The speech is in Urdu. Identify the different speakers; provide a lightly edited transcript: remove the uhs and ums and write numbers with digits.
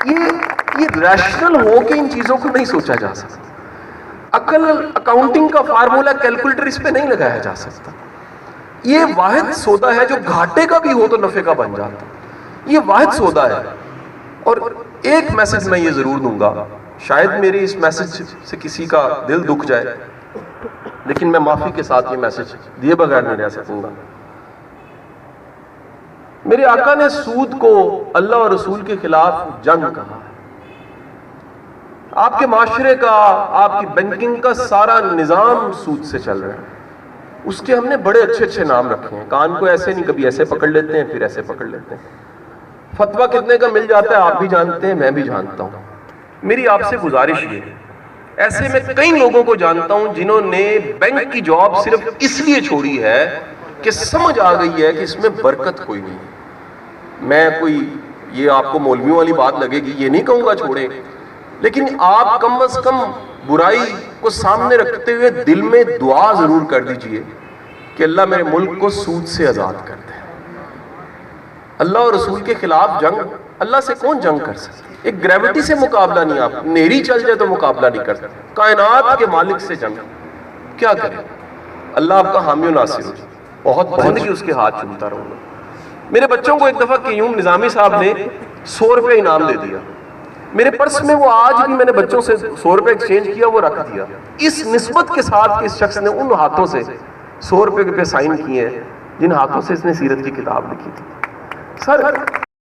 Speaker 1: یہ ریشنل ہو کے ان چیزوں کو نہیں سوچا جا سکتا. عقل اکاؤنٹنگ کا فارمولا کیلکولیٹر اس پہ نہیں لگایا جا سکتا. یہ واحد سودا ہے جو گھاٹے کا بھی ہو تو نفع کا بن جاتا. یہ واحد سودا ہے. اور ایک میسج میں یہ ضرور دوں گا, شاید میری اس میسج سے کسی کا دل دکھ جائے, لیکن میں معافی کے ساتھ یہ میسج دیے بغیر نہیں رہ سکوں گا. میرے آقا نے سود کو اللہ اور رسول کے خلاف جنگ کہا. آپ کے معاشرے کا, آپ کی بینکنگ کا سارا نظام سود سے چل رہا ہے. اس کے ہم نے بڑے اچھے اچھے نام رکھے ہیں. کان کو ایسے نہیں, کبھی ایسے پکڑ لیتے ہیں, پھر ایسے پکڑ لیتے ہیں. فتویٰ کتنے کا مل جاتا ہے آپ بھی جانتے ہیں, میں بھی جانتا ہوں. میری آپ سے گزارش یہ ہے, ایسے میں کئی لوگوں کو جانتا ہوں جنہوں نے بینک کی جاب صرف اس لیے چھوڑی ہے کہ سمجھ آ گئی ہے کہ اس میں برکت کوئی نہیں. میں کوئی یہ آپ کو مولویوں والی بات لگے گی, یہ نہیں کہوں گا چھوڑیں, لیکن آپ کم از کم برائی کو سامنے رکھتے ہوئے دل میں دعا ضرور کر دیجئے کہ اللہ میرے ملک کو سود سے آزاد کر دے. اللہ اور رسول کے خلاف جنگ, اللہ سے کون جنگ کر سکتے؟ ایک گریوٹی سے مقابلہ نہیں, آپ نیری چل جائے تو مقابلہ نہیں کر سکتے. کائنات کے مالک سے جنگ کیا کریں؟ اللہ آپ کا حامی و ناصر ہو. بہت زندگی اس کے ہاتھ چومتا رہوں گا. میرے بچوں کو ایک دفعہ قیوم نظامی صاحب نے 100 روپے انعام دے دیا. میرے پرس میں وہ آج بھی میں نے بچوں سے 100 روپے ایکسچینج کیا, وہ رکھ دیا, اس نسبت کے ساتھ کہ اس شخص نے ان ہاتھوں سے 100 روپے پہ سائن کیے ہیں جن ہاتھوں سے اس نے سیرت کی کتاب لکھی تھی. سر